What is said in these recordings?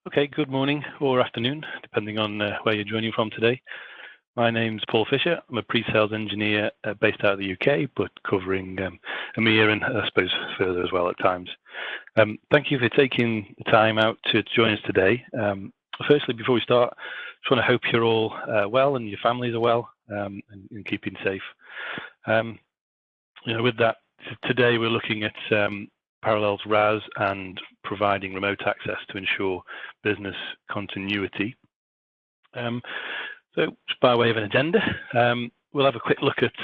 Okay, good morning or afternoon, depending on where you're joining from today. My name's Paul Fisher. I'm a pre-sales engineer based out of the UK, but covering EMEA and I suppose further as well at times. Thank you for taking the time out to join us today. Firstly, before we start, I just want to hope you're all well and your families are well and keeping safe. With that, today we're looking at Parallels RAS and providing remote access to ensure business continuity. So just by way of an agenda, we'll have a quick look at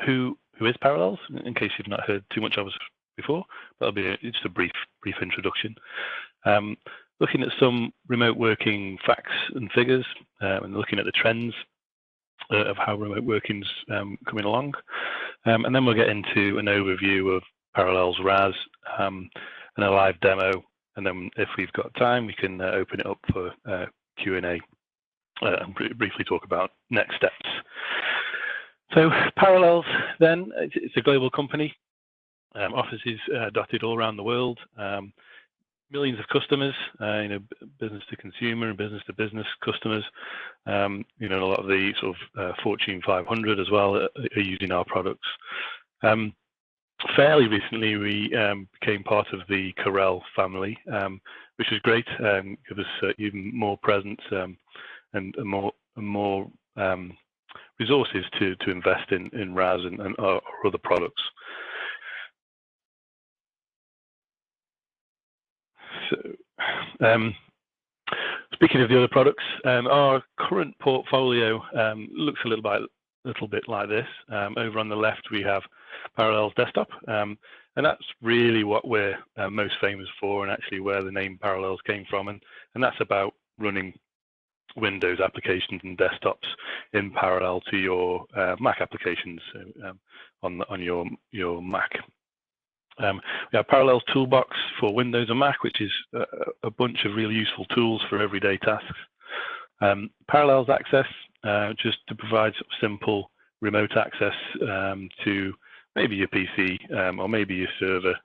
who is Parallels, in case you've not heard too much of us before. That'll be just a brief introduction. Looking at some remote working facts and figures, and looking at the trends of how remote working's coming along. And then we'll get into an overview of Parallels RAS and a live demo. And then if we've got time, we can open it up for Q&A and briefly talk about next steps. So Parallels then, it's a global company, offices dotted all around the world, millions of customers, business to consumer and business to business customers. A lot of the sort of Fortune 500 as well are using our products. Fairly recently, we became part of the Corel family, which is great. Give us even more presence and more resources to invest in RAS and our other products. So, speaking of the other products, our current portfolio looks a little bit like this. Over on the left, we have Parallels Desktop, and that's really what we're most famous for, and actually where the name Parallels came from, and that's about running Windows applications and desktops in parallel to your Mac applications on your Mac. We have Parallels Toolbox for Windows and Mac, which is a bunch of really useful tools for everyday tasks. Parallels Access, just to provide simple remote access to maybe your PC or maybe your server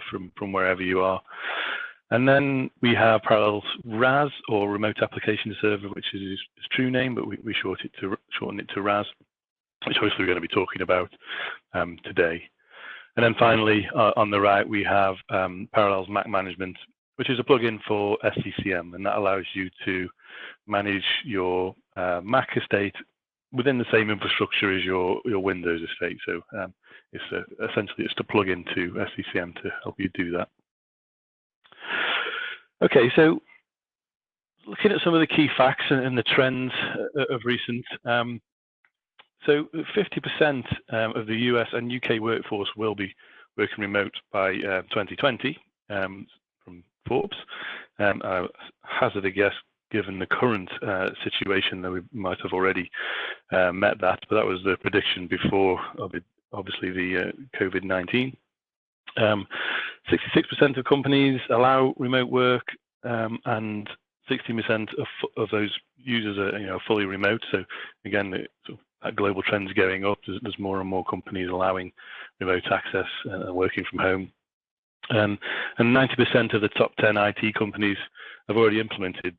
from wherever you are. And then we have Parallels RAS, or Remote Application Server, which is its true name, but we shorten it to RAS, which obviously we're going to be talking about today. And then finally, on the right, we have Parallels Mac Management, which is a plugin for SCCM, and that allows you to manage your Mac estate within the same infrastructure as your Windows estate. So essentially it's to plug into SCCM to help you do that. Okay, so looking at some of the key facts and the trends of recent. So 50% of the US and UK workforce will be working remote by 2020 from Forbes. I hazard a guess, given the current situation, that we might have already met that, but that was the prediction before, obviously, the COVID-19. 66% of companies allow remote work, and 60% of those users are fully remote. So again, that global trend's going up. There's more and more companies allowing remote access and working from home. And 90% of the top 10 IT companies have already implemented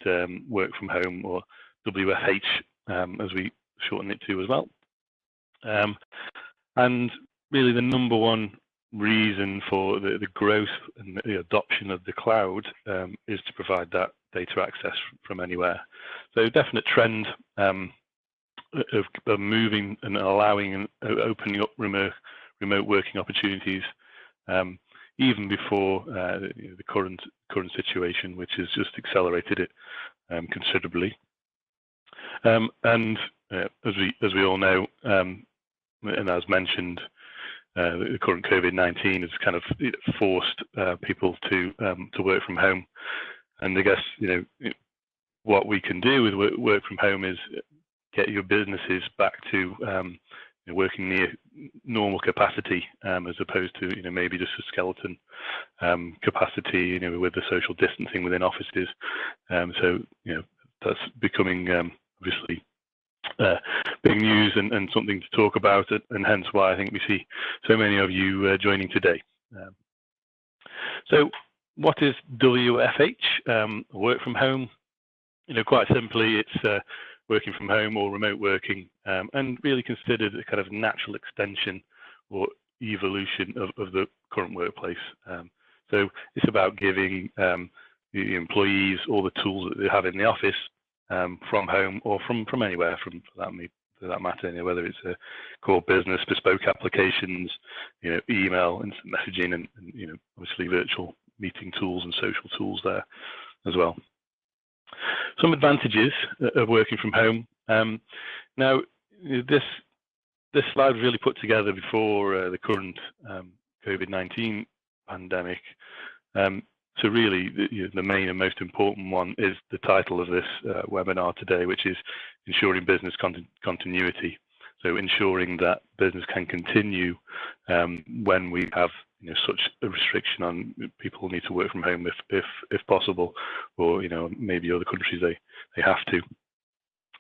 work from home, or WFH, as we shorten it to as well. And really the number one reason for the growth and the adoption of the cloud is to provide that data access from anywhere. So definite trend of moving and allowing and opening up remote working opportunities, even before the current situation, which has just accelerated it considerably. And as we all know, and as mentioned, the current COVID-19 has kind of forced people to work from home. And I guess what we can do with work from home is get your businesses back to working near normal capacity, as opposed to maybe just a skeleton capacity, with the social distancing within offices. So that's becoming obviously big news and something to talk about, and hence why I think we see so many of you joining today. So what is WFH? Work from home. Quite simply, it's working from home or remote working, and really considered a kind of natural extension or evolution of the current workplace. So it's about giving the employees all the tools that they have in the office from home or from anywhere, for that matter, whether it's a core business, bespoke applications, email, instant messaging, and obviously virtual meeting tools and social tools there as well. Some advantages of working from home. Now, this slide was really put together before the current COVID-19 pandemic. So really, the main and most important one is the title of this webinar today, which is ensuring business continuity. So ensuring that business can continue when we have such a restriction on people need to work from home if possible, or maybe other countries they have to.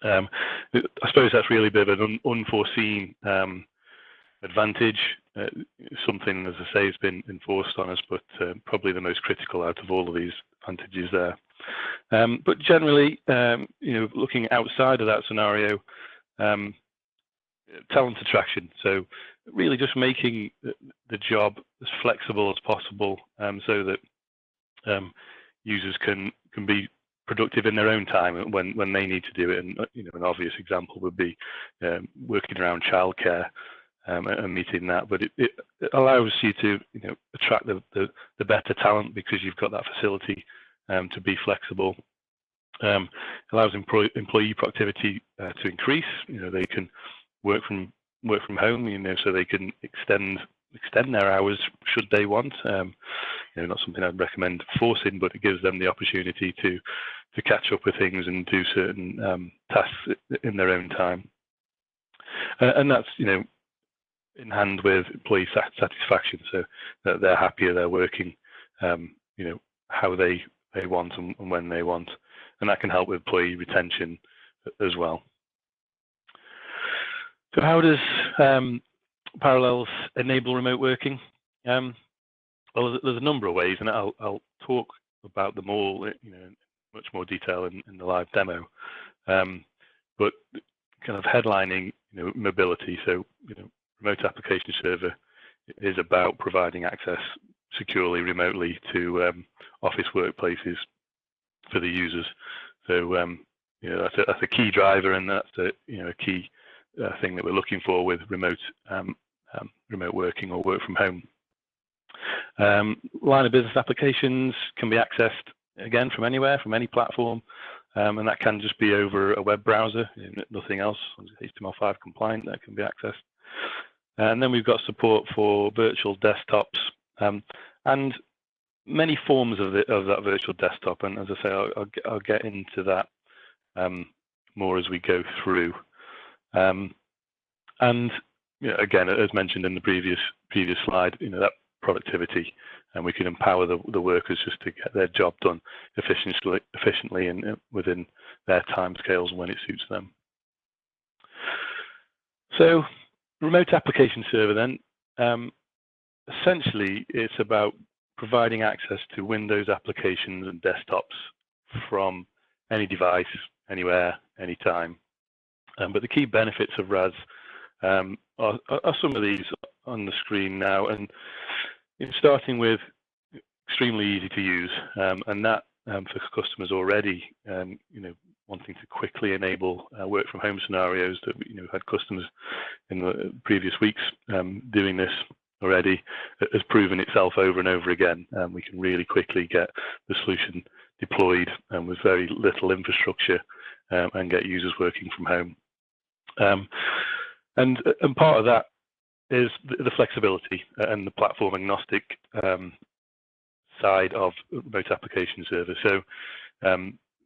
I suppose that's really a bit of an unforeseen advantage, something, as I say, has been enforced on us, but probably the most critical out of all of these advantages there. But generally, looking outside of that scenario, talent attraction. So really just making the job as flexible as possible, so that users can be productive in their own time when they need to do it. And an obvious example would be working around childcare and meeting that. But it allows you to attract the better talent because you've got that facility to be flexible. Allows employee productivity to increase. They can work from home, so they can extend their hours should they want. Not something I'd recommend forcing, but it gives them the opportunity to catch up with things and do certain tasks in their own time. And that's in hand with employee satisfaction, so that they're happier, they're working how they want and when they want, and that can help with employee retention as well. So how does Parallels enable remote working? Well, there's a number of ways, and I'll talk about them all in much more detail in the live demo. But kind of headlining mobility. So remote application server is about providing access securely remotely to office workplaces for the users. So that's a key driver, and that's a key thing that we're looking for with remote working or work from home. Line of business applications can be accessed again from anywhere, from any platform, and that can just be over a web browser, nothing else. HTML5 compliant, that can be accessed. And then we've got support for virtual desktops and many forms of that virtual desktop. And as I say, I'll get into that more as we go through. And again, as mentioned in the previous slide, that productivity, and we can empower the workers just to get their job done efficiently and within their timescales when it suits them. So, remote application server then, essentially it's about providing access to Windows applications and desktops from any device, anywhere, anytime. But the key benefits of RAS are some of these on the screen now, and starting with extremely easy to use, and that for customers already, wanting to quickly enable work from home scenarios that had customers in the previous weeks doing this already, has proven itself over and over again. We can really quickly get the solution deployed with very little infrastructure and get users working from home. And part of that is the flexibility and the platform agnostic side of remote application server. So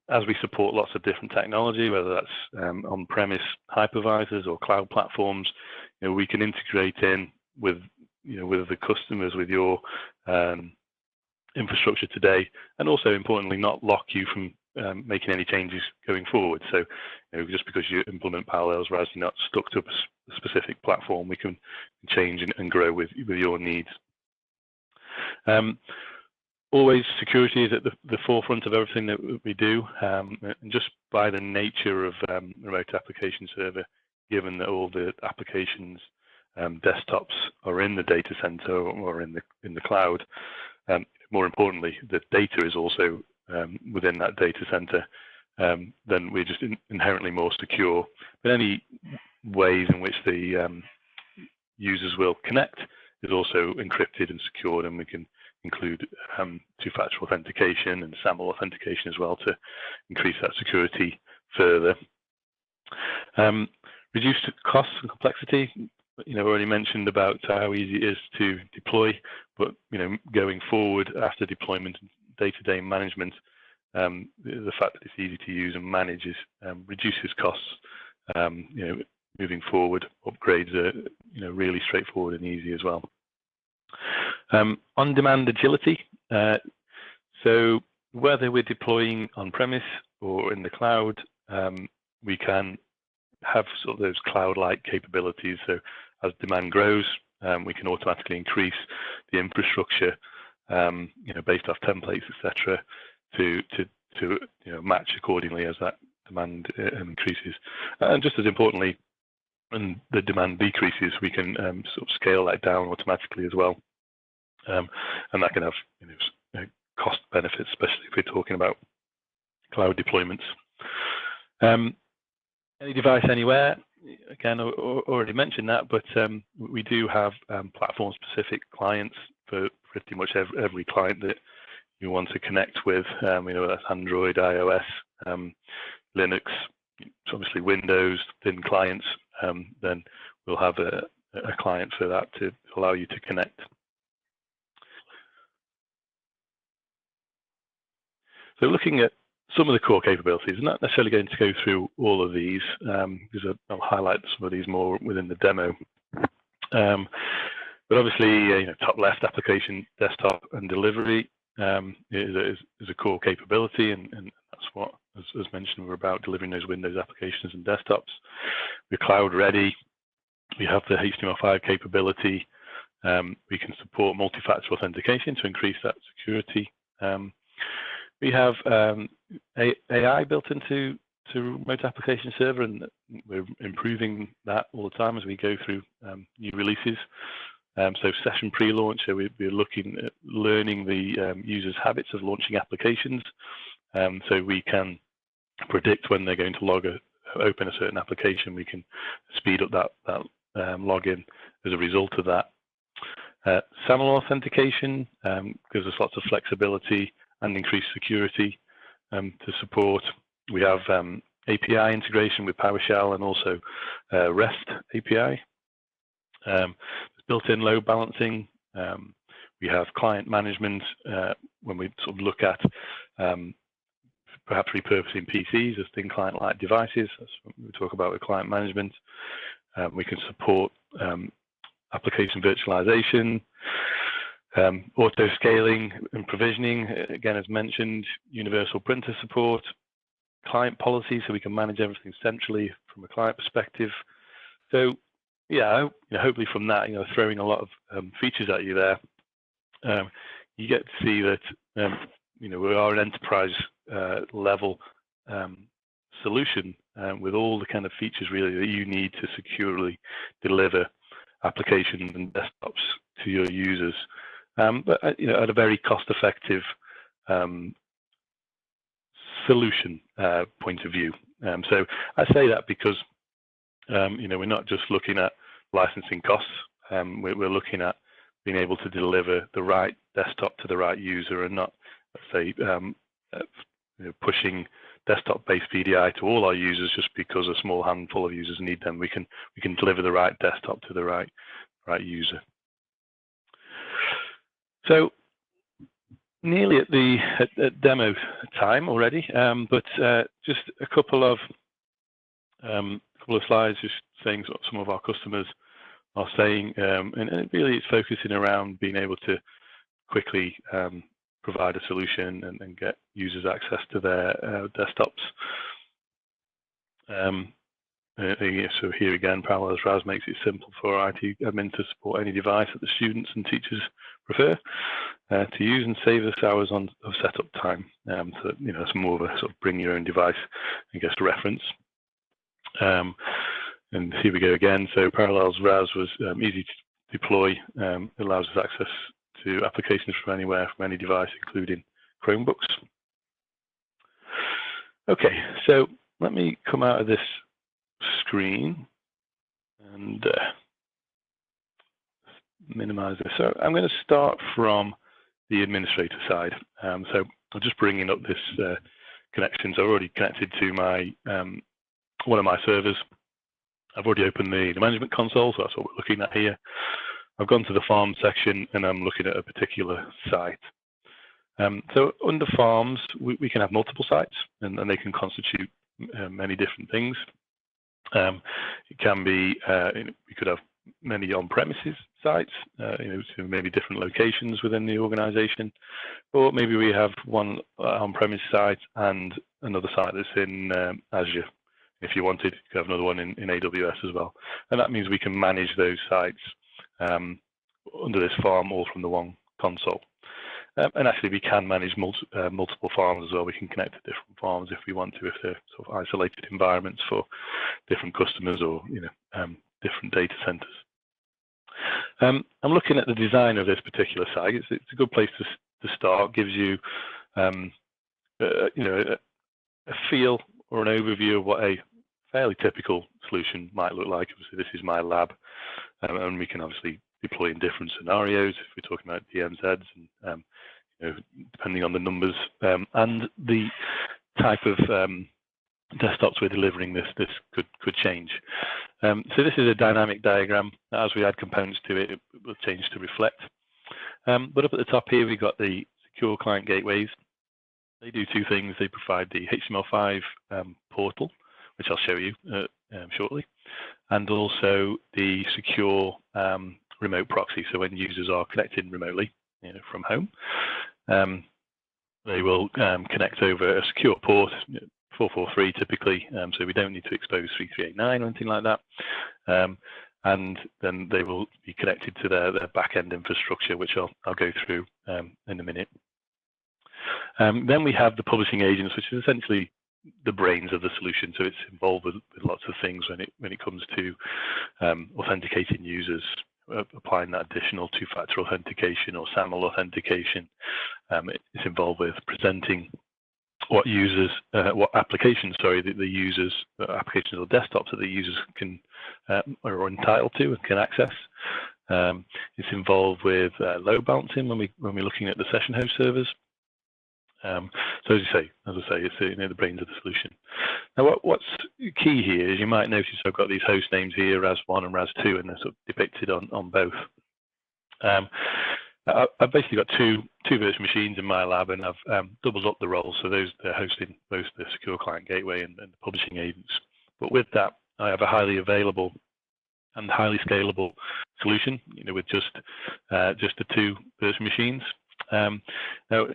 as we support lots of different technology, whether that's on-premise hypervisors or cloud platforms, we can integrate in with the customers, with your infrastructure today, and also importantly not lock you from making any changes going forward. So just because you implement Parallels RAS, you're not stuck to a specific platform. We can change and grow with your needs. always security is at the forefront of everything that we do, and just by the nature of remote application server, given that all the applications desktops are in the data center or in the cloud, more importantly, the data is also within that data center, then we're just inherently more secure. But any ways in which the users will connect is also encrypted and secured, and we can include two-factor authentication and SAML authentication as well to increase that security further. Reduced costs and complexity. Already mentioned about how easy it is to deploy, but going forward after deployment, day-to-day management, the fact that it's easy to use and manage reduces costs. Moving forward, upgrades are really straightforward and easy as well. On-demand agility. So whether we're deploying on-premise or in the cloud, we can have sort of those cloud-like capabilities. So as demand grows, we can automatically increase the infrastructure, based off templates, etc., to match accordingly as that demand increases. And just as importantly, when the demand decreases, we can sort of scale that down automatically as well. And that can have cost benefits, especially if we're talking about cloud deployments. Any device, anywhere. Again, I already mentioned that, but we do have platform-specific clients for pretty much every client that you want to connect with. That's Android, iOS, Linux, obviously Windows, thin clients. Then we'll have a client for that to allow you to connect. So looking at some of the core capabilities, I'm not necessarily going to go through all of these because I'll highlight some of these more within the demo. But obviously, top left, application, desktop, and delivery is a core capability, and that's what, as mentioned, we're about delivering those Windows applications and desktops. We're cloud ready. We have the HTML5 capability. We can support multi-factor authentication to increase that security. We have AI built into remote application server, and we're improving that all the time as we go through new releases. So session pre-launch, so we're looking at learning the users' habits of launching applications, so we can predict when they're going to open a certain application. We can speed up that login as a result of that. SAML authentication gives us lots of flexibility and increased security to support. We have API integration with PowerShell and also REST API. Built-in load balancing. We have client management when we sort of look at perhaps repurposing PCs as thin client-like devices. That's what we talk about with client management. We can support application virtualization, auto scaling and provisioning, again, as mentioned, universal printer support, client policy, so we can manage everything centrally from a client perspective. So yeah, hopefully from that, throwing a lot of features at you there, you get to see that we are an enterprise level solution with all the kind of features really that you need to securely deliver applications and desktops to your users, but at a very cost-effective solution point of view. So I say that because we're not just looking at licensing costs. We're looking at being able to deliver the right desktop to the right user, and not, let's say, pushing desktop-based VDI to all our users just because a small handful of users need them. We can deliver the right desktop to the right user. So nearly at demo time already, but just a couple of slides just saying what some of our customers are saying, and really it's focusing around being able to quickly provide a solution and get users access to their desktops. So here again, Parallels RAS makes it simple for IT admin to support any device that the students and teachers prefer to use, and save us hours of setup time. So it's more of a sort of bring your own device, I guess, reference. And here we go again. So Parallels RAS was easy to deploy. It allows us access to applications from anywhere, from any device, including Chromebooks. Okay, so let me come out of this screen and minimize this. So I'm going to start from the administrator side. So I'm just bringing up this connection. So I've already connected to my one of my servers. I've already opened the management console, so that's what we're looking at here. I've gone to the farm section and I'm looking at a particular site. So under farms, we can have multiple sites, and they can constitute many different things. It can be, we could have many on-premises sites, to many different locations within the organization, or maybe we have one on-premise site and another site that's in Azure. If you wanted, you could have another one in AWS as well. And that means we can manage those sites under this farm all from the one console. And actually, we can manage multiple farms as well. We can connect to different farms if we want to, if they're sort of isolated environments for different customers or different data centers. I'm looking at the design of this particular site. It's a good place to start. Gives you, a feel or an overview of what a fairly typical solution might look like. Obviously, this is my lab, and we can obviously deploy in different scenarios if we're talking about DMZs, and depending on the numbers and the type of desktops we're delivering, this could change. So this is a dynamic diagram. As we add components to it, it will change to reflect. But up at the top here, we've got the secure client gateways. They do two things. They provide the HTML5 portal, which I'll show you shortly, and also the secure remote proxy. So when users are connected remotely, from home, they will connect over a secure port, 443 typically. So we don't need to expose 3389 or anything like that. And then they will be connected to their back-end infrastructure, which I'll go through in a minute. Then we have the publishing agents, which is essentially the brains of the solution. So it's involved with lots of things when it comes to authenticating users, applying that additional two-factor authentication or SAML authentication. It's involved with presenting what applications, the users, applications or desktops that the users can are entitled to and can access. It's involved with load balancing when we're looking at the session host servers. So as I say, it's the brains of the solution. Now, what's key here is you might notice I've got these host names here, RAS1 and RAS2, and they're sort of depicted on both. I've basically got two virtual machines in my lab, and I've doubled up the roles. So they're hosting both the secure client gateway and the publishing agents. But with that, I have a highly available and highly scalable solution, with just the two virtual machines. Now,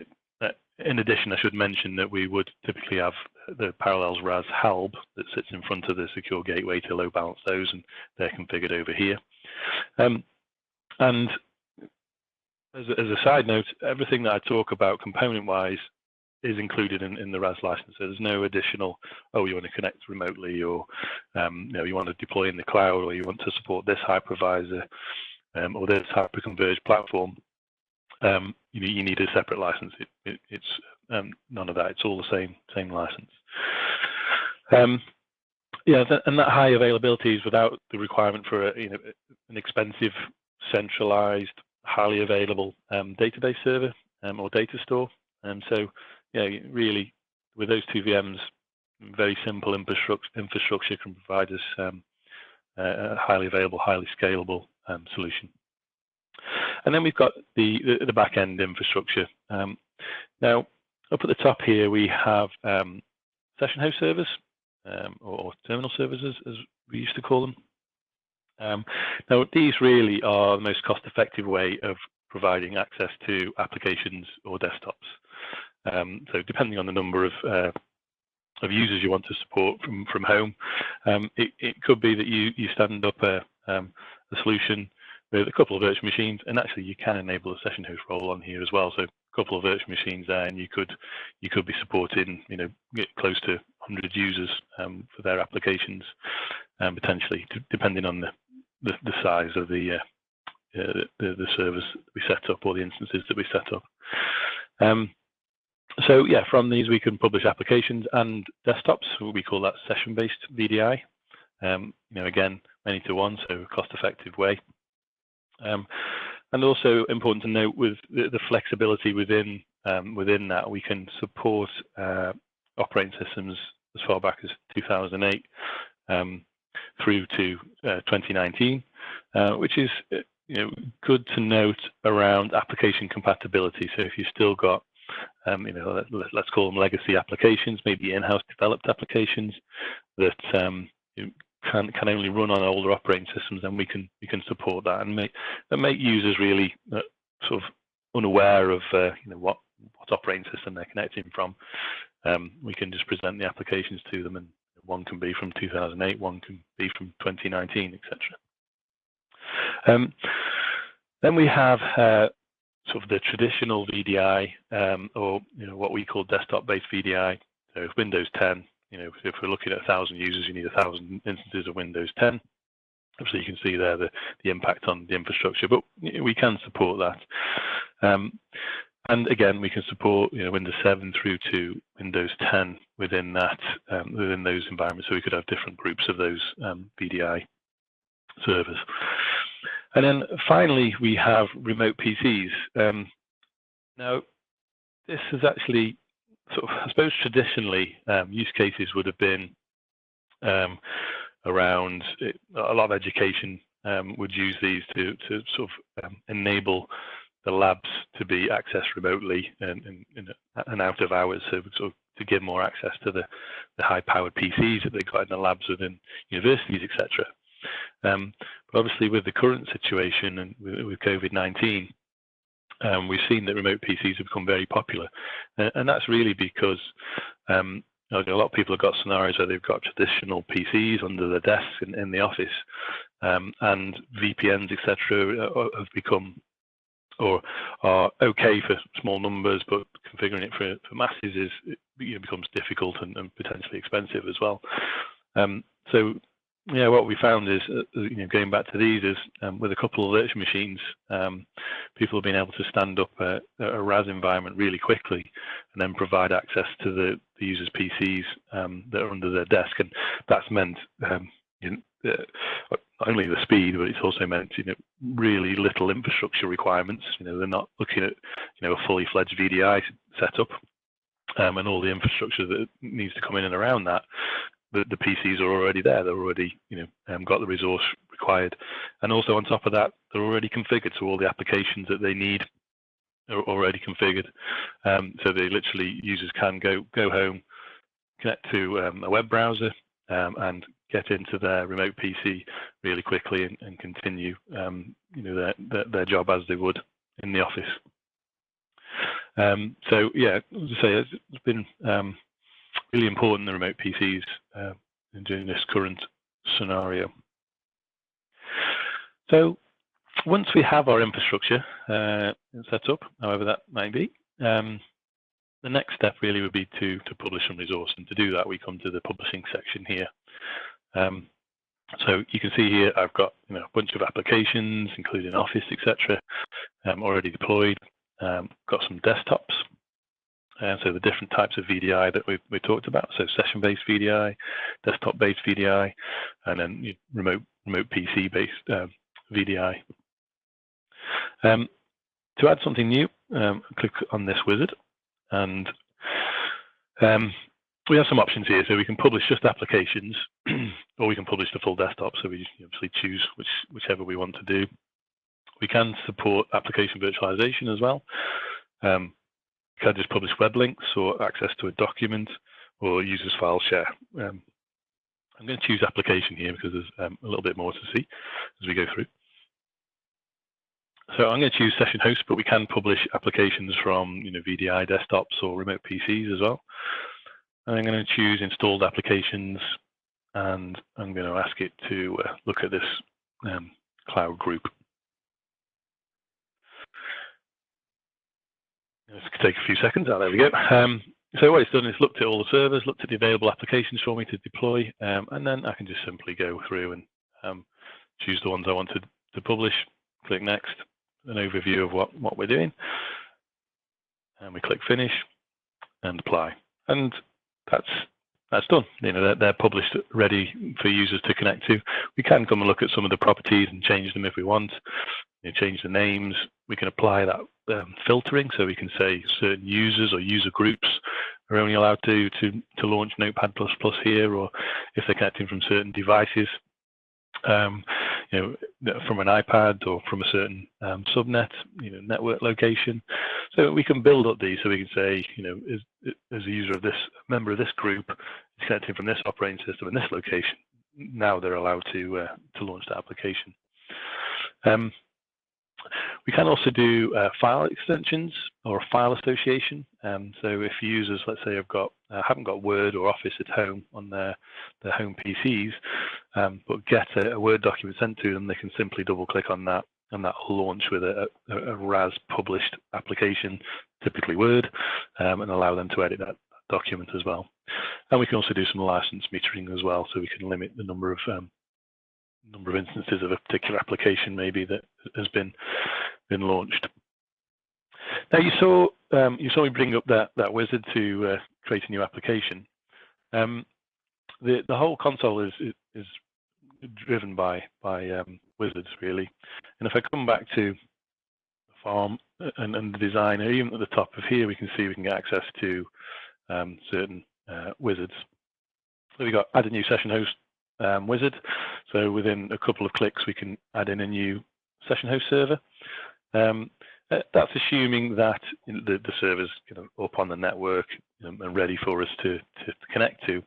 in addition, I should mention that we would typically have the Parallels RAS HALB that sits in front of the secure gateway to load balance those, and they're configured over here. And as a side note, everything that I talk about component-wise is included in the RAS license. So there's no additional, you want to connect remotely, or you want to deploy in the cloud, or you want to support this hypervisor or this hyperconverged platform. You need a separate license. It's none of that. It's all the same license. And that high availability is without the requirement for an expensive, centralized, highly available database server or data store. And so, really, with those two VMs, very simple infrastructure can provide us a highly available, highly scalable solution. And then we've got the back-end infrastructure. Now, up at the top here, we have session host servers, or terminal servers, as we used to call them. Now, these really are the most cost-effective way of providing access to applications or desktops. So depending on the number of users you want to support from home. It could be that you stand up a solution with a couple of virtual machines, and actually you can enable a session host role on here as well. So a couple of virtual machines there, and you could be supporting get close to 100 users for their applications, potentially depending on the size of the servers we set up or the instances that we set up. So yeah, from these we can publish applications and desktops. We call that session-based VDI. Again, many to one, so a cost-effective way. And also important to note with the flexibility within that, we can support operating systems as far back as 2008 through to 2019, which is good to note around application compatibility. So if you've still got let's call them legacy applications, maybe in-house developed applications that can only run on older operating systems, then we can support that and make users really sort of unaware of what operating system they're connecting from. We can just present the applications to them, and one can be from 2008, one can be from 2019, etc. Then we have sort of the traditional VDI, or what we call desktop-based VDI. So Windows 10. If we're looking at 1,000 users, you need 1,000 instances of Windows 10. Obviously, you can see there the impact on the infrastructure, but we can support that. And again, we can support Windows 7 through to Windows 10 within that within those environments. So we could have different groups of those VDI servers. And then finally, we have remote PCs. Now, this is actually sort of, I suppose, traditionally use cases would have been around a lot of education would use these to sort of enable the labs to be accessed remotely and out of hours, so sort of to give more access to the high-powered PCs that they've got in the labs within universities, etc. But obviously, with the current situation and with COVID-19, we've seen that remote PCs have become very popular, and that's really because a lot of people have got scenarios where they've got traditional PCs under their desks in the office, and VPNs, etc., have become or are okay for small numbers, but configuring it for masses becomes difficult and potentially expensive as well. So yeah, what we found is, going back to these, is with a couple of virtual machines, people have been able to stand up a RAS environment really quickly and then provide access to the users' PCs that are under their desk. And that's meant not only the speed, but it's also meant really little infrastructure requirements. They're not looking at a fully fledged VDI setup and all the infrastructure that needs to come in and around that. The PCs are already there. They're already, got the resource required, and also on top of that, they're already configured. So all the applications that they need are already configured. So they literally, users can go home, connect to a web browser, and get into their remote PC really quickly and continue, their job as they would in the office. So yeah, as I say, it's been really important, the remote PCs, during this current scenario. So once we have our infrastructure set up, however that might be, the next step really would be to publish some resource. And to do that, we come to the publishing section here. So you can see here, I've got a bunch of applications, including Office, etc., already deployed. Got some desktops. So the different types of VDI that we talked about, so session-based VDI, desktop-based VDI, and then remote PC-based VDI. To add something new, click on this wizard, and we have some options here. So we can publish just applications, or we can publish the full desktop. So we obviously choose whichever we want to do. We can support application virtualization as well. Can just publish web links or access to a document or users file share. I'm going to choose application here because there's a little bit more to see as we go through. So I'm going to choose session host, but we can publish applications from VDI desktops or remote PCs as well. And I'm going to choose installed applications, and I'm going to ask it to look at this cloud group. This could take a few seconds. Oh, there we go. So what it's done is looked at all the servers, looked at the available applications for me to deploy, and then I can just simply go through and choose the ones I want to publish, click next, an overview of what we're doing, and we click finish and apply. And that's done. You know, they're published, ready for users to connect to. We can come and look at some of the properties and change them if we want. You know, change the names. We can apply that filtering, so we can say certain users or user groups are only allowed to launch Notepad++ here, or if they're connecting from certain devices, you know, from an iPad or from a certain subnet, you know, network location. So we can build up these, so we can say, you know, as a user of this, member of this group is connecting from this operating system in this location, now they're allowed to launch the application. We can also do file extensions or file association. So if users, let's say, haven't got Word or Office at home on their home PCs, but get a Word document sent to them, they can simply double-click on that, and that will launch with a RAS published application, typically Word, and allow them to edit that document as well. And we can also do some license metering as well, so we can limit the number of instances of a particular application maybe that has been launched. Now you saw me bring up that wizard to create a new application. The whole console is driven by wizards really, and if I come back to the farm and the design, even at the top of here, we can see we can get access to certain wizards. So we got add a new session host wizard. So within a couple of clicks, we can add in a new session host server. That's assuming that the server's up on the network and ready for us to connect to.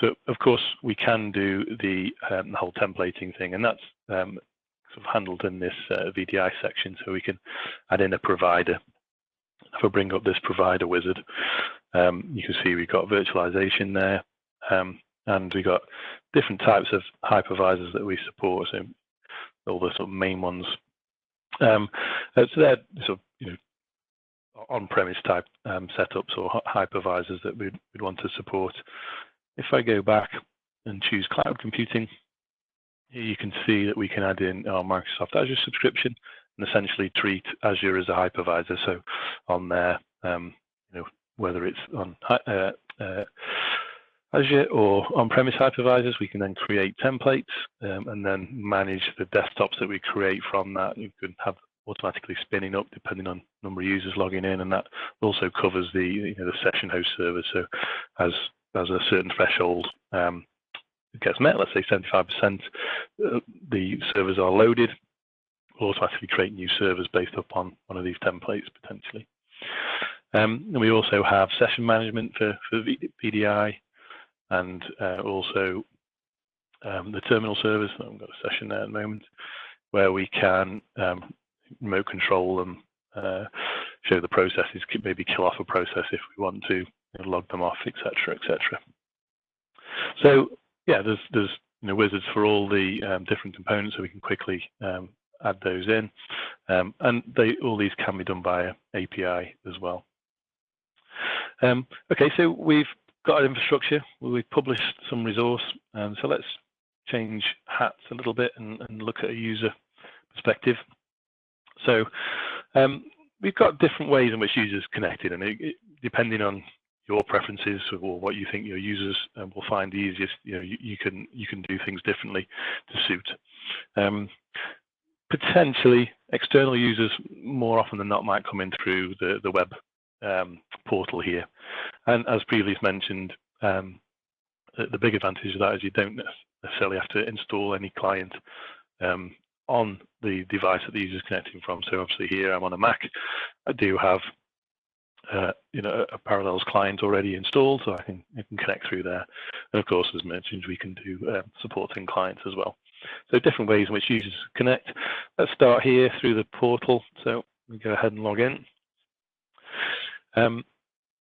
So of course we can do the whole templating thing, and that's sort of handled in this VDI section. So we can add in a provider. If I bring up this provider wizard, you can see we've got virtualization there, and we got different types of hypervisors that we support. So all the sort of main ones. So they're sort of on-premise type setups or hypervisors that we'd want to support. If I go back and choose cloud computing, here you can see that we can add in our Microsoft Azure subscription and essentially treat Azure as a hypervisor. So on there, whether it's on Azure or on-premise hypervisors, we can then create templates and then manage the desktops that we create from that. You can have automatically spinning up depending on number of users logging in, and that also covers the session host server. So as a certain threshold gets met, let's say 75%, the servers are loaded, we'll automatically create new servers based upon one of these templates potentially. And we also have session management for VDI, and also the terminal servers. I've got a session there at the moment where we can remote control them, show the processes, maybe kill off a process if we want to, log them off, etc., etc. So yeah, there's wizards for all the different components, so we can quickly add those in, and all these can be done by API as well. Okay, so we've got our infrastructure. We've published some resource, so let's change hats a little bit and look at a user perspective. So we've got different ways in which users connected, and depending on your preferences or what you think your users will find the easiest, you can do things differently to suit. Potentially, external users more often than not might come in through the web portal here, and as previously mentioned, the big advantage of that is you don't necessarily have to install any client on the device that the user is connecting from. So obviously here I'm on a Mac. I do have a Parallels client already installed, so I can connect through there. And of course, as mentioned, we can do supporting clients as well. So different ways in which users connect. Let's start here through the portal. So we go ahead and log in.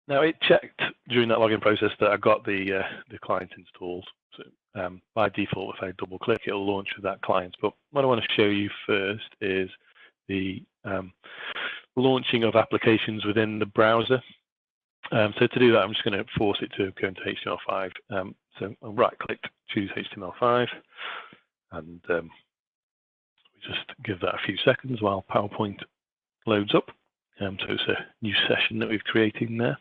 Now it checked during that login process that I got the client installed. So by default, if I double click, it'll launch with that client. But what I want to show you first is the launching of applications within the browser. So to do that, I'm just going to force it to go into HTML5. So I'll right-click, choose HTML5, and we just give that a few seconds while PowerPoint loads up. So it's a new session that we've created in there.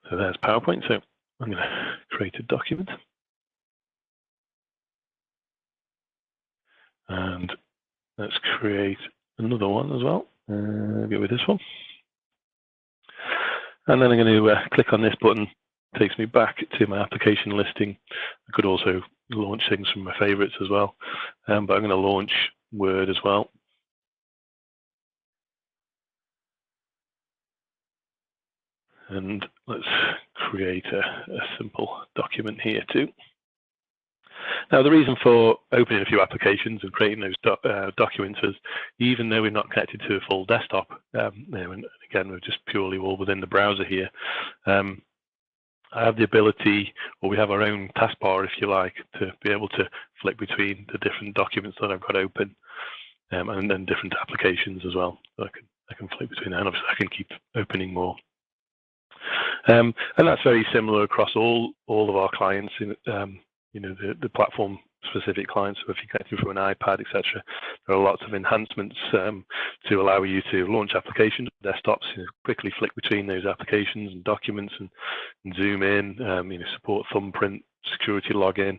So there's PowerPoint. So I'm going to create a document. And let's create another one as well. Go with this one. And then I'm going to click on this button. It takes me back to my application listing. I could also launch things from my favorites as well. But I'm going to launch Word as well. And let's create a simple document here too. Now, the reason for opening a few applications and creating those documents is, even though we're not connected to a full desktop, and again, we're just purely all within the browser here, I have the ability, or we have our own taskbar, if you like, to be able to flick between the different documents that I've got open, and then different applications as well. So I can flick between that, and obviously I can keep opening more. And that's very similar across all of our clients. The platform-specific clients. So if you connect through an iPad, etc., there are lots of enhancements to allow you to launch applications, desktops, quickly flick between those applications and documents, and zoom in. Support thumbprint, security login.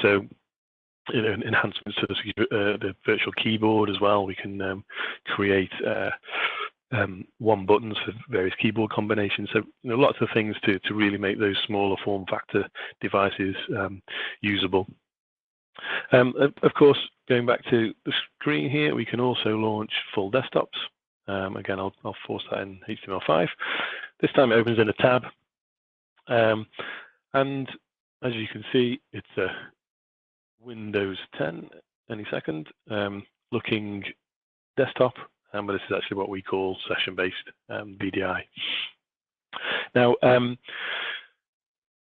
So enhancements to the virtual keyboard as well. We can create one buttons for various keyboard combinations. So lots of things to really make those smaller form factor devices usable. Of course, going back to the screen here, we can also launch full desktops. Again, I'll force that in HTML5. This time it opens in a tab. And as you can see, it's a Windows 10 any second looking desktop. But this is actually what we call session-based VDI. Now,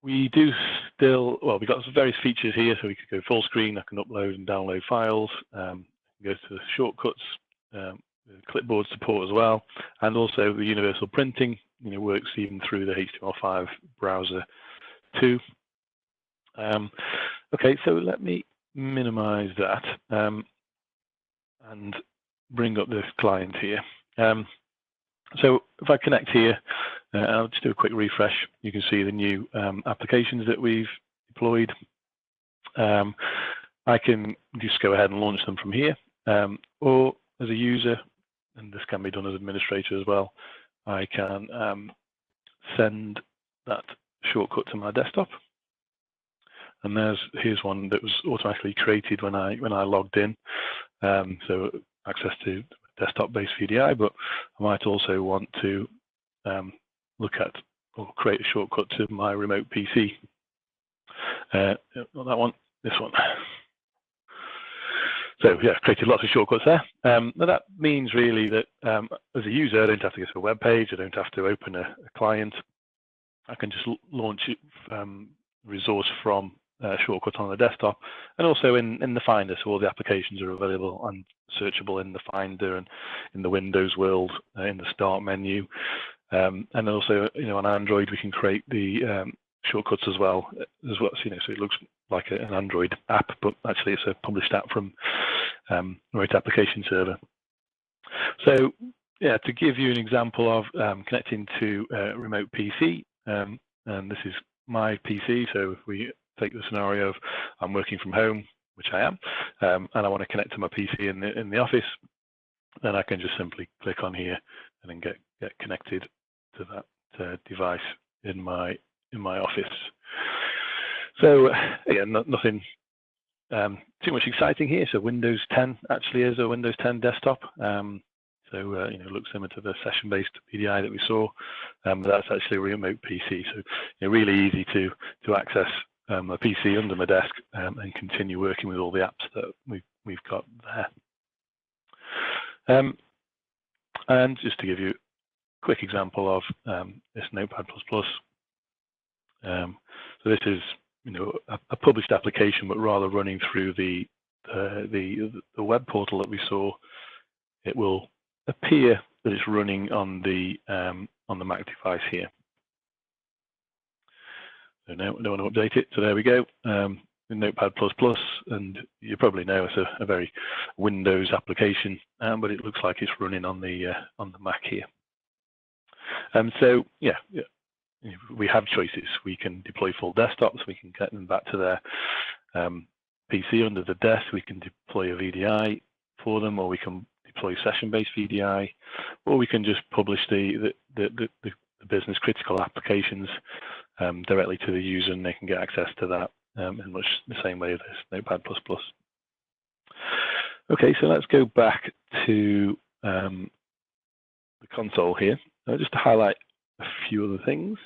we do still, well, we've got some various features here, so we could go full screen. I can upload and download files, go to the shortcuts, clipboard support as well, and also the universal printing, works even through the HTML5 browser too. Okay, so let me minimize that and bring up this client here. So if I connect here, I'll just do a quick refresh. You can see the new applications that we've deployed. I can just go ahead and launch them from here, or as a user, and this can be done as administrator as well, I can send that shortcut to my desktop. And here's one that was automatically created when I logged in. So access to desktop-based VDI, but I might also want to look at or create a shortcut to my remote PC. Not that one, this one. So yeah, created lots of shortcuts there. Now that means really that as a user, I don't have to go to a web page. I don't have to open a client. I can just launch resource from shortcut on the desktop, and also in the Finder, so all the applications are available and searchable in the Finder and in the Windows world in the Start menu, and also on Android we can create the shortcuts as well. So it looks like an Android app, but actually it's a published app from Remote Application Server. So yeah, to give you an example of connecting to a remote PC, and this is my PC. So if we take the scenario of I'm working from home, which I am, and I want to connect to my PC in the office, then I can just simply click on here and then get connected to that device in my office. So again, nothing too much exciting here. So Windows 10 actually is a Windows 10 desktop. So it looks similar to the session-based VDI that we saw, but that's actually a remote PC. So really easy to access a PC under my desk and continue working with all the apps that we've got there. And just to give you quick example of this Notepad++. So this is, a published application, but rather running through the web portal that we saw. It will appear that it's running on the Mac device here. So now I don't want to update it. So there we go. Notepad++, and you probably know it's a very Windows application, but it looks like it's running on the Mac here. So yeah, we have choices. We can deploy full desktops. We can get them back to their PC under the desk. We can deploy a VDI for them, or we can deploy session-based VDI, or we can just publish the business critical applications directly to the user, and they can get access to that in much the same way as this Notepad++. Okay, so let's go back to the console here, just to highlight a few other things.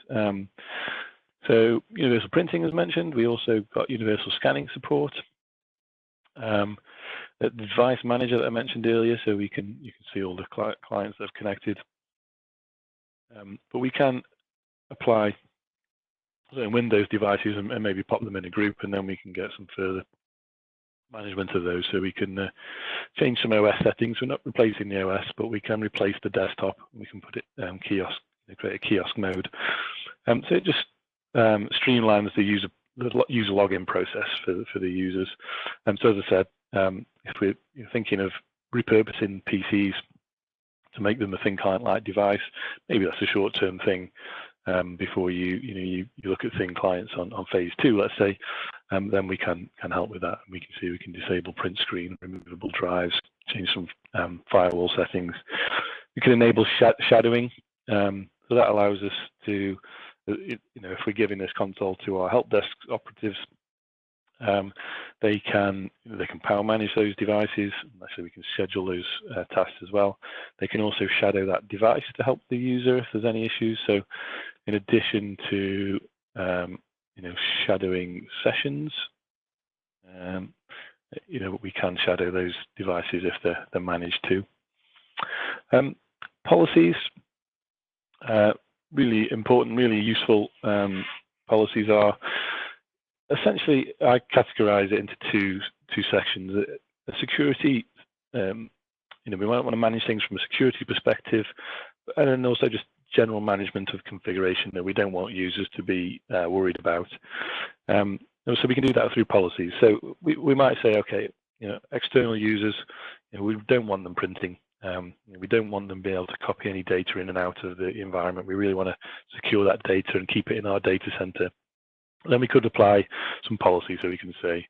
So universal printing as mentioned. We also got universal scanning support. The device manager that I mentioned earlier, so you can see all the clients that have connected. But we can apply Windows devices and maybe pop them in a group, and then we can get some further management of those. So we can change some OS settings. We're not replacing the OS, but we can replace the desktop. We can put it kiosk, create a kiosk mode. So it just streamlines the user login process for the users. So as I said, if we're thinking of repurposing PCs to make them a thin client-like device, maybe that's a short-term thing before you look at thin clients on phase 2, let's say. Then we can help with that. We can see we can disable print screen, removable drives, change some firewall settings. We can enable shadowing. So that allows us to, if we're giving this console to our help desk operatives, they can power manage those devices. Actually, we can schedule those tasks as well. They can also shadow that device to help the user if there's any issues. So, in addition to shadowing sessions, we can shadow those devices if they're managed to. Policies, really important, really useful. Policies are essentially, I categorize it into two sections. Security, we might want to manage things from a security perspective, and then also just general management of configuration that we don't want users to be worried about. So we can do that through policies. So we might say, okay, external users, we don't want them printing. We don't want them being able to copy any data in and out of the environment. We really want to secure that data and keep it in our data center. Then we could apply some policy, so we can say,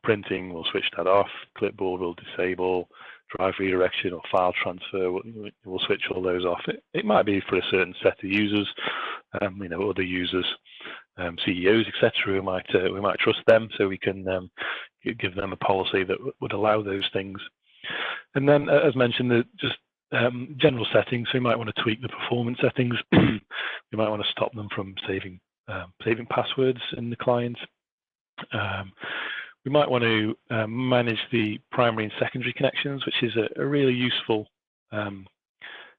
printing, we'll switch that off, clipboard will disable, drive redirection or file transfer, we'll switch all those off. It might be for a certain set of users, other users, CEOs, etc. We might trust them, so we can give them a policy that would allow those things. And then, as mentioned, just general settings. So we might want to tweak the performance settings. We might want to stop them from saving passwords in the client. We might want to manage the primary and secondary connections, which is a really useful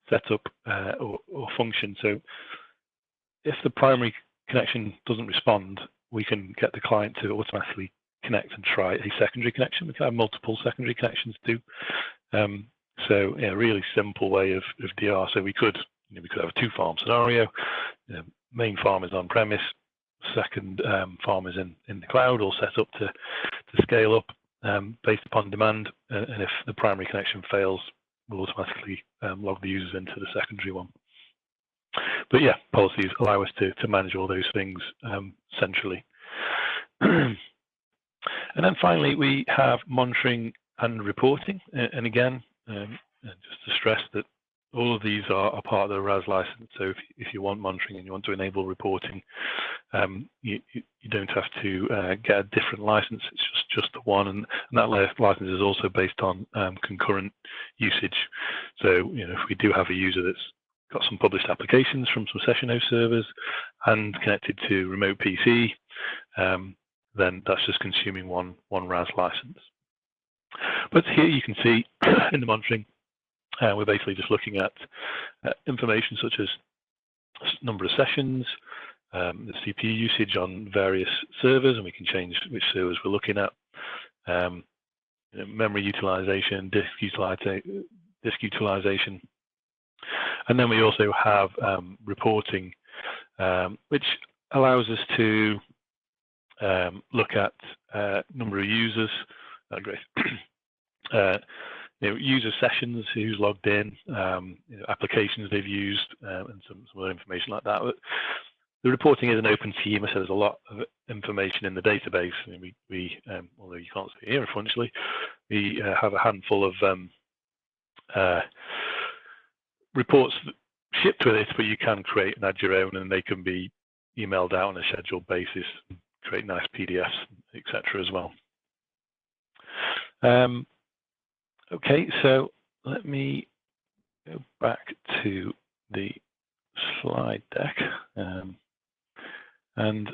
setup or function. So if the primary connection doesn't respond, we can get the client to automatically connect and try a secondary connection. We can have multiple secondary connections too. So a really simple way of DR. So we could have a 2-farm scenario. Main farm is on premise, second farm is in the cloud, all set up to scale up based upon demand. And if the primary connection fails, we'll automatically log the users into the secondary one. But yeah, policies allow us to manage all those things centrally. And then finally, we have monitoring and reporting. And again, just to stress that all of these are part of the RAS license. So if you want monitoring and you want to enable reporting, you don't have to get a different license. It's just the one, and that license is also based on concurrent usage. So if we do have a user that's got some published applications from some session host servers and connected to remote PC, then that's just consuming one RAS license. But here you can see in the monitoring, We're basically just looking at information such as number of sessions, the CPU usage on various servers, and we can change which servers we're looking at, memory utilization, disk utilization, and then we also have reporting, which allows us to look at number of users, user sessions, who's logged in, applications they've used, and some other information like that. But the reporting is an open schema, so there's a lot of information in the database. I mean, we although you can't see it here, unfortunately, we have a handful of reports shipped with it, but you can create and add your own, and they can be emailed out on a scheduled basis, create nice PDFs, etc. as well. Okay, so let me go back to the slide deck and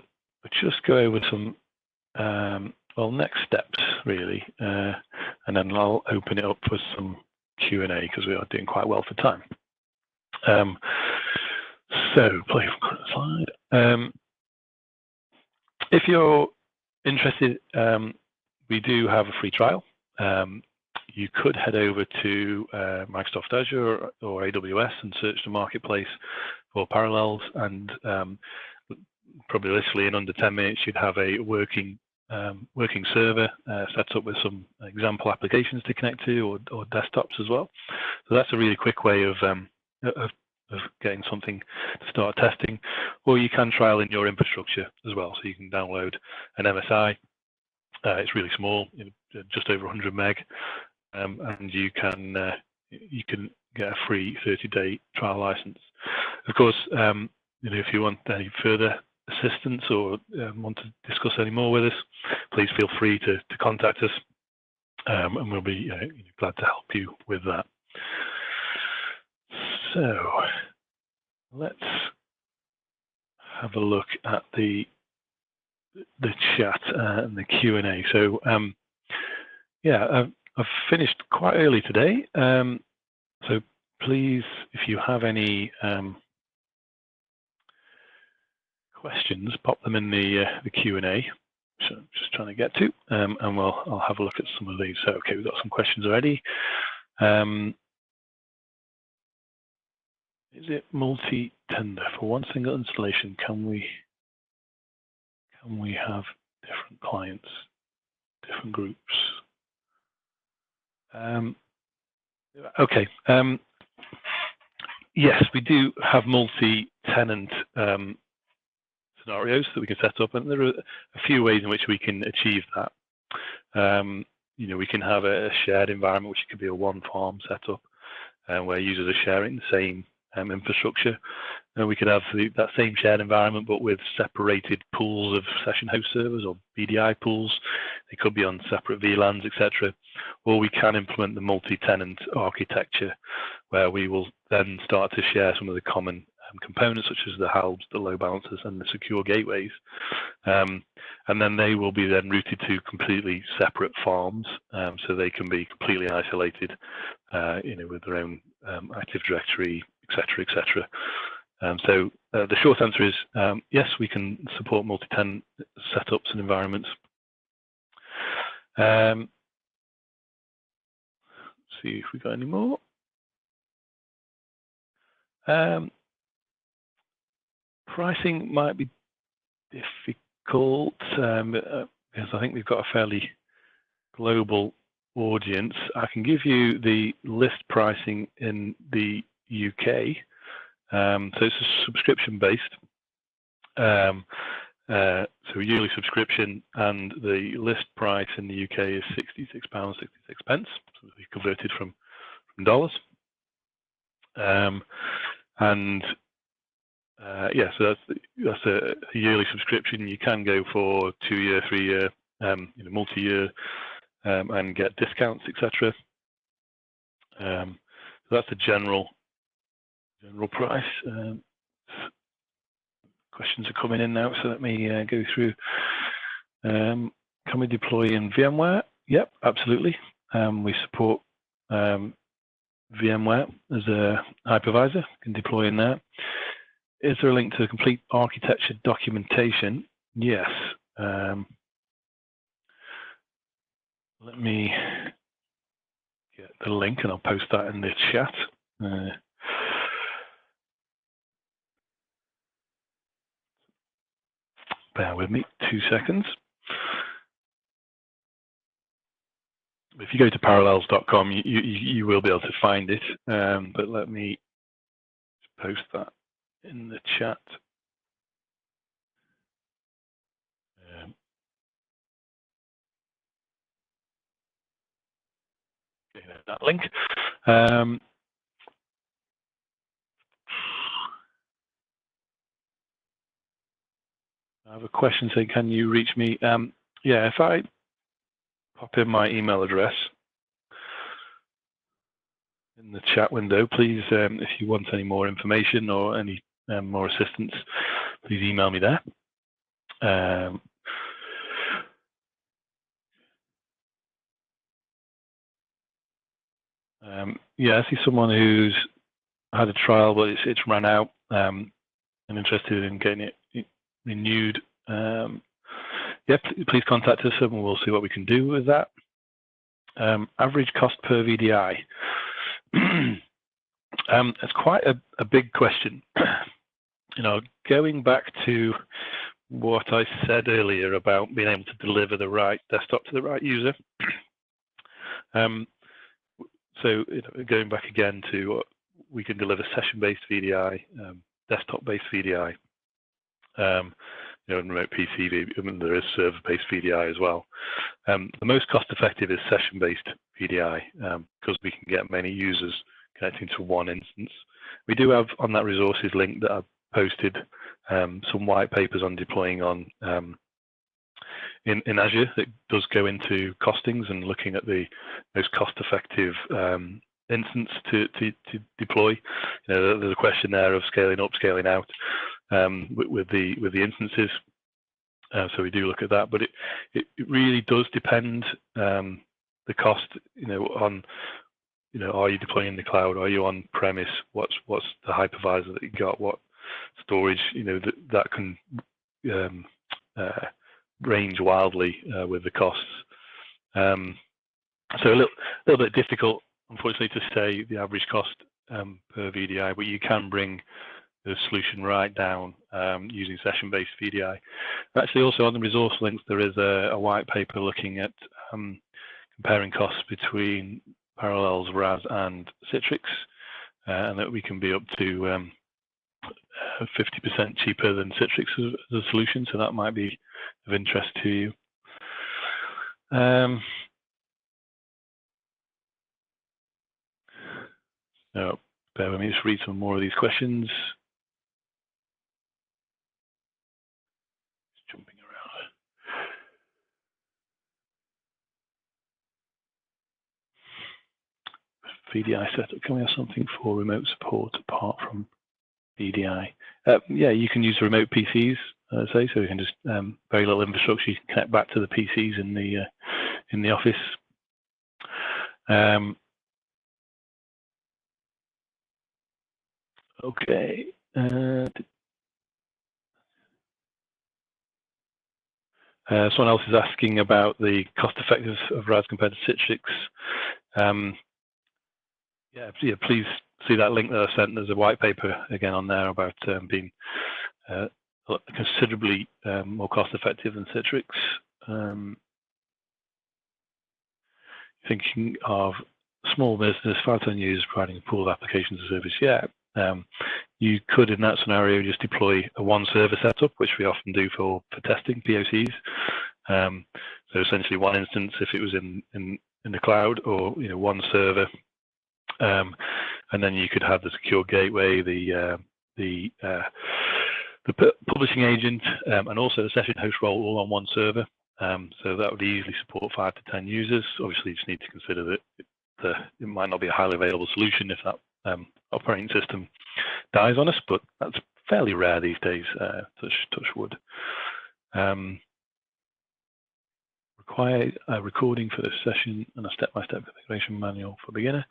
just go over some well, next steps really, and then I'll open it up for some Q&A because we are doing quite well for time. So play from current slide. If you're interested, we do have a free trial. You could head over to Microsoft Azure or AWS and search the marketplace for parallels, and probably literally in under 10 minutes you'd have a working server set up with some example applications to connect to, or desktops as well. So that's a really quick way of getting something to start testing, or you can trial in your infrastructure as well. So you can download an MSI. It's really small, just over 100 meg, and you can get a free 30-day trial license. Of course, if you want any further assistance or want to discuss any more with us, please feel free to contact us, and we'll be glad to help you with that. So let's have a look at the chat and the Q&A. So yeah, I've finished quite early today, so please, if you have any questions, pop them in the Q&A. So I'm just trying to get to, and I'll have a look at some of these. So okay, we've got some questions already. Is it multi-tender for one single installation? Can we have different clients, different groups? Okay. Yes, we do have multi-tenant scenarios that we can set up, and there are a few ways in which we can achieve that. We can have a shared environment, which could be a one farm setup, where users are sharing the same infrastructure. We could have that same shared environment, but with separated pools of session host servers or BDI pools. They could be on separate VLANs, etc. Or we can implement the multi-tenant architecture, where we will then start to share some of the common components, such as the halbs, the load balancers, and the secure gateways. And then they will be then routed to completely separate farms, so they can be completely isolated, with their own Active Directory, etc., etc. So the short answer is yes, we can support multi-tenant setups and environments. Let's see if we got any more. Pricing might be difficult because I think we've got a fairly global audience. I can give you the list pricing in the UK. So it's a subscription-based, so a yearly subscription, and the list price in the UK is £66.66. So we converted from dollars, and yeah, so that's a yearly subscription. You can go for 2-year, 3-year, multi-year, and get discounts, etc. So that's the general price. Questions are coming in now, so let me go through. Can we deploy in VMware? Yep, absolutely. We support VMware as a hypervisor. You can deploy in there. Is there a link to the complete architecture documentation? Yes. Let me get the link and I'll post that in the chat. Bear with me 2 seconds. If you go to parallels.com, you will be able to find it, but let me post that in the chat. That link. I have a question saying, can you reach me? Yeah, if I pop in my email address in the chat window, please, if you want any more information or any more assistance, please email me there. Yeah, I see someone who's had a trial, but it's run out and interested in getting it renewed. Yeah, please contact us and we'll see what we can do with that. Average cost per VDI. It's quite a big question. You know, going back to what I said earlier about being able to deliver the right desktop to the right user. So going back again to we can deliver session-based VDI, desktop-based VDI, and remote PC. I mean, there is server-based VDI as well. The most cost-effective is session-based VDI because we can get many users connecting to one instance. We do have on that resources link that I've posted some white papers on deploying on in Azure that does go into costings and looking at the most cost-effective instance to deploy. There's a question there of scaling up, scaling out with the instances. So we do look at that, but it really does depend the cost. On are you deploying in the cloud? Are you on premise? What's the hypervisor that you got? What storage? That can range wildly with the costs. So a little bit difficult, unfortunately, to say the average cost per VDI, but you can bring the solution right down using session-based VDI. Actually, also on the resource links, there is a white paper looking at comparing costs between Parallels, RAS, and Citrix, and that we can be up to 50% cheaper than Citrix as a solution, so that might be of interest to you. No, bear with me, just read some more of these questions. Just jumping around. VDI setup, can we have something for remote support apart from VDI? Yeah, you can use remote PCs, so you can just very little infrastructure. You can connect back to the PCs in the office. Okay. Someone else is asking about the cost effectiveness of RAS compared to Citrix. Yeah, please see that link that I sent. There's a white paper again on there about being considerably more cost effective than Citrix. Thinking of small business, 5 to 10 users providing a pool of applications and service. Yeah, you could in that scenario just deploy a one server setup, which we often do for testing POCs. So essentially one instance if it was in the cloud, or one server, and then you could have the secure gateway, the publishing agent, and also the session host role all on one server. So that would easily support 5 to 10 users. Obviously, you just need to consider that it might not be a highly available solution if that operating system dies on us, but that's fairly rare these days, touch wood. require a recording for this session and a step-by-step configuration manual for beginner.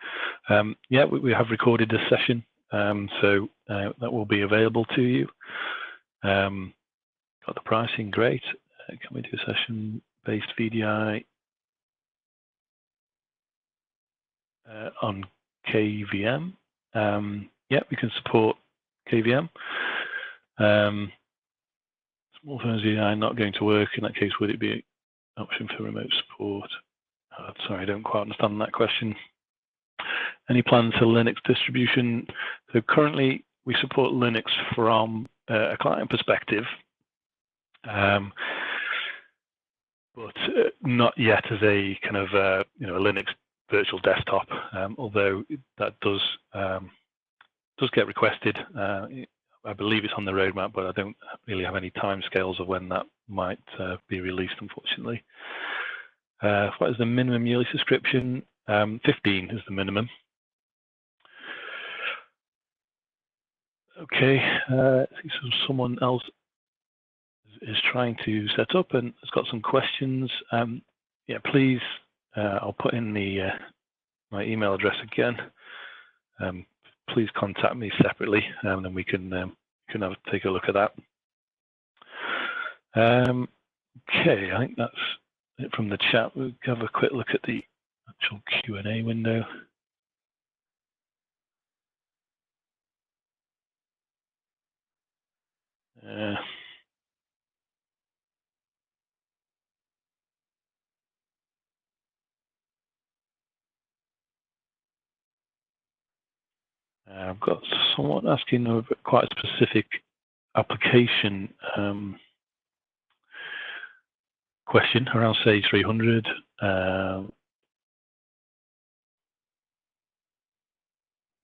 Yeah, we have recorded this session, so that will be available to you. Got the pricing, great. Can we do session-based VDI on KVM? Yeah, we can support KVM. Small phones VDI not going to work. In that case, would it be an option for remote support? Sorry, I don't quite understand that question. Any plans for Linux distribution? So currently, we support Linux from a client perspective, but not yet as a kind of a Linux virtual desktop. Although that does get requested. I believe it's on the roadmap, but I don't really have any timescales of when that might be released, unfortunately. What is the minimum yearly subscription? 15 is the minimum. Okay, so someone else is trying to set up and has got some questions. Yeah, please, I'll put in the my email address again. Please contact me separately, and then we can take a look at that. Okay, I think that's it from the chat. We'll have a quick look at the actual Q&A window. I've got someone asking a quite a specific application question around Sage 300.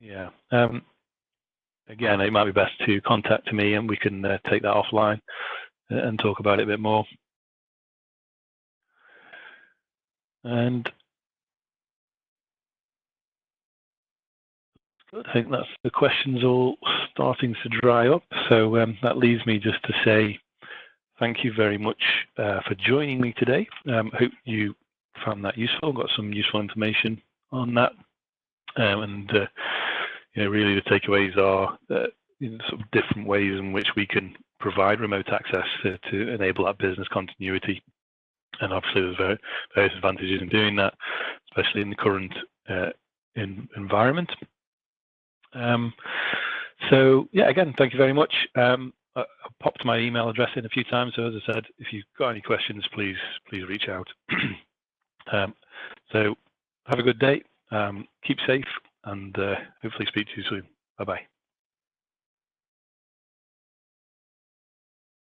Yeah. Again, it might be best to contact me and we can take that offline and talk about it a bit more. And I think that's the questions all starting to dry up. So that leaves me just to say thank you very much for joining me today. Hope you found that useful, got some useful information on that. And really the takeaways are sort of different ways in which we can provide remote access to enable that business continuity. And obviously there's various advantages in doing that, especially in the current environment. So yeah, again, thank you very much. I popped my email address in a few times, so as I said, if you've got any questions, please reach out. So have a good day, keep safe, and hopefully speak to you soon. Bye-bye.